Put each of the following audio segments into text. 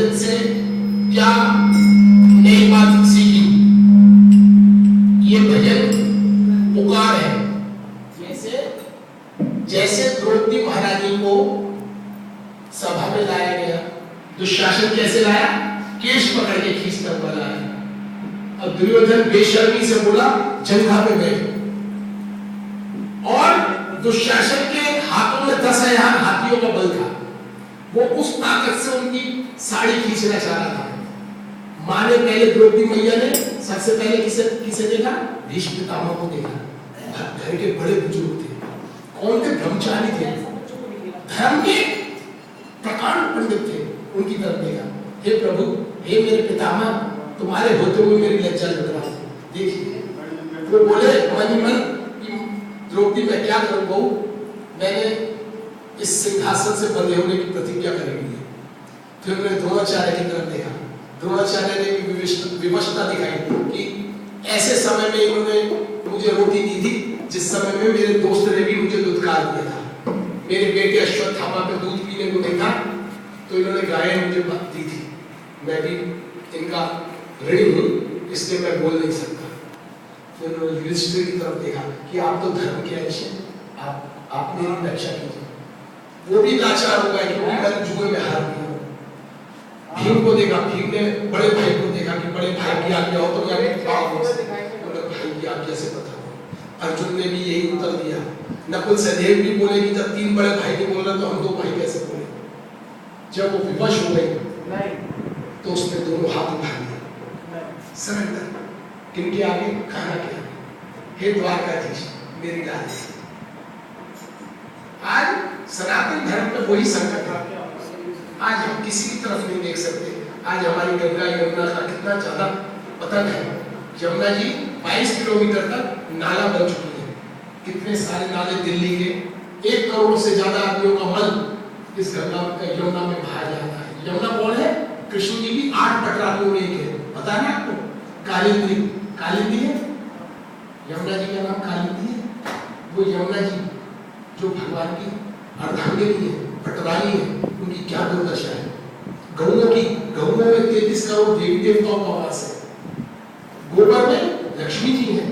भजन से क्या नई बात सीखी? ये भजन पुकार है। जैसे द्रौपदी महारानी को सभा में लाया गया, दुशासन कैसे लाया? केश पकड़ के खींचता हुआ लाया। अब दुर्योधन बेशर्मी से बोला जंघा पे बैठ, और दुशासन के हाथों में 10,000 हाथियों का बल था। वो उस ताकत से उनकी साड़ी खींचना चाह रहा था। मां ने पहले द्रौपदी मैया ने सबसे पहले किसे देखा? भीष्म पितामह को देखा। घर के बड़े बुजुर्ग थे। कौन थे? ब्रह्मचारी थे, धर्म के प्रकांड पंडित थे। उनकी तरफ देखा, हे प्रभु, हे मेरे पितामह, तुम्हारे होते हुए मेरी लज्जा लग रहा है। देखिए, वो बोले मन मन, द्रौपदी मैं क्या करूं बहू, मैंने इस सिंहासन से बंधे होने की प्रतिज्ञा करी हुई है। फिर मैंने द्रोणाचार्य की तरफ देखा। द्रोणाचार्य ने विवशता दिखाई कि ऐसे समय में इन्होंने मुझे रोटी दी थी जिस समय में मेरे दोस्त ने भी मुझे दुत्कार दिया था। मेरे बेटे अश्वत्थामा पे दूध पीने को देखा तो इन्होंने गाय मुझे दी थी। मैं भी इनका ऋणी हूं, इसलिए मैं बोल नहीं सकता। फिर उन्होंने युधिष्ठिर की तरफ देखा कि आप तो धर्म के अंश हैं, आप मेरी रक्षा कीजिए। वो भी लाचार हो गया क्योंकि मैं जुए में हार गया। भीम को देखा, भीम ने बड़े भाई को देखा कि बड़े भाई की आज्ञा हो तो मैं भाई की आज्ञा से बता। अर्जुन ने भी यही उत्तर दिया। नकुल सहदेव भी बोले कि जब 3 बड़े भाई ने बोला तो हम 2 भाई कैसे बोले? जब वो विवश हो गई तो उसने दोनों हाथ उठा लिए, सरेंडर। किनके आगे? खाना के आगे। हे द्वारकाधीश, मेरी गाय। आज सनातन धर्म में वही संकट है। आज हम किसी की तरफ नहीं देख सकते। आज हमारी गंगा यमुना का कितना ज्यादा पतन है। यमुना जी 22 किलोमीटर तक नाला बन चुकी है। कितने सारे नाले दिल्ली के, 1 करोड़ से ज्यादा आदमियों का मल इस गंगा यमुना में बहाया जाता है। यमुना कौन है? कृष्ण जी की 8 पटरानियों में एक है। पता है आपको? कालिंदी। कालिंदी है, यमुना जी का नाम कालिंदी है। वो यमुना जी जो भगवान की अर्धांगिनी है, पटरानी है, उनकी क्या दुर्दशा है। गौओं में 33 करोड़ देवी देवताओं का वास है। गोबर में लक्ष्मी जी हैं।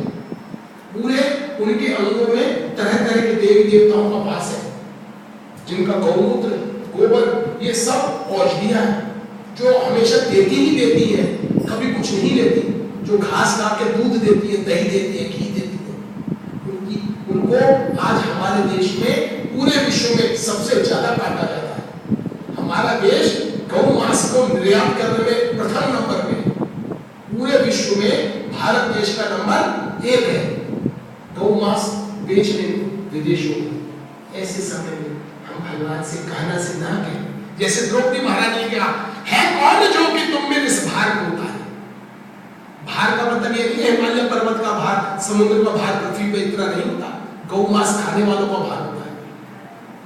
पूरे उनके अंगों में तरह तरह के देवी देवताओं का वास है, जिनका गौमूत्र, गोबर, ये सब औषधियां हैं जो हमेशा देती ही देती है, कभी कुछ नहीं लेती। जो घास खा के दूध देती है, दही देती है, घी देती है, उनको आज हमारे देश में पूरे विश्व में सबसे ज्यादा काटा जाता है। हमारा देश गौ मांस को निर्यात करने में प्रथम नंबर पे। पूरे विश्व में भारत देश का नंबर 1 है गौ मांस बेचने में विदेशों में। ऐसे समय में हम भगवान से कहना से ना कहें, जैसे द्रौपदी महारानी क्या है, कौन जो कि तुम में इस भार को उतारे। भार का मतलब ये नहीं है हिमालय पर्वत का भार, समुद्र का भार पृथ्वी पे इतना नहीं होता। गौ मांस खाने वालों का भार होता है।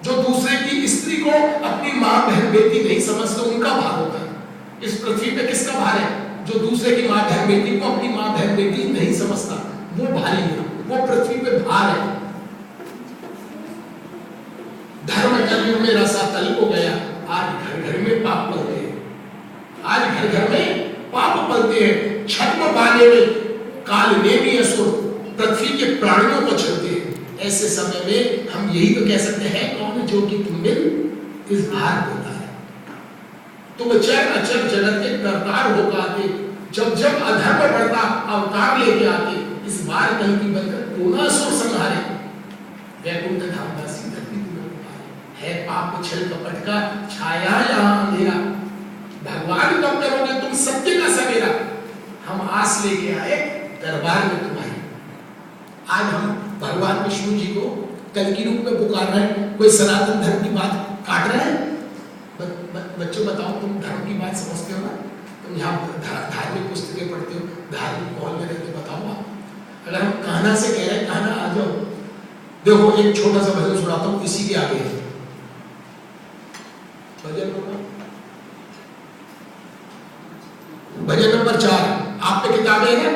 जो दूसरे की स्त्री को अपनी मां बहन बेटी नहीं समझते, उनका भार होता है। इस पृथ्वी पे किसका भार है? जो दूसरे की मां बहन बेटी को अपनी मां बहन बेटी नहीं समझता, वो भारी है, वो पृथ्वी पे भार है। धर्म कलयुग में रसातल हो गया। आज घर घर में पाप पलते हैं। आज घर घर में पाप पलते हैं। छद्म पाने में काल में भी असुर पृथ्वी के प्राणियों को छलते हैं। ऐसे समय में हम यही तो कह सकते हैं, कौन जो कि तुम में इस भार होता है। तुम चर अचर जगत के करतार होकर आते, जब जब अधर्म बढ़ता अवतार लेके आते, इस बार कहीं की बनकर कोना असुर संहारे। वैकुंठ धामवासी धरती है पाप छल कपट का छाया यहाँ अंधेरा। भगवान कब करोगे तुम सत्य का सवेरा। हम आस लेके आए दरबार में तुम्हारी। आज हम भगवान विष्णु जी को कल की रूप में पुकार रहे हैं। कोई सनातन धर्म की बात काट रहे हैं। बच्चों बताओ, तुम धर्म की बात समझते हो ना? तुम यहाँ धार्मिक पुस्तकें पढ़ते हो, धार्मिक माहौल में रहते, बताओ आप। अगर हम कहना से कह रहे हैं कहना आ जाओ। देखो एक छोटा सा भजन सुनाता हूँ, इसी के आगे है भजन नंबर 4। आप पे किताबें हैं,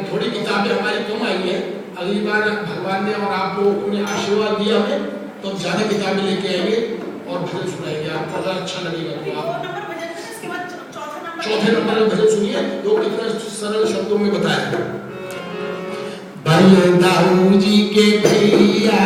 थोड़ी किताबें हमारी कम आई है। अगली बार भगवान ने और आप लोगों ने आशीर्वाद दिया हमें तो हम ज्यादा किताबें लेके आएंगे और भजन सुनाएंगे। आपको अगर अच्छा लगेगा तो आप चौथे नंबर में भजन सुनिए, वो कितना सरल शब्दों में बताया। बलदाऊ जी के भैया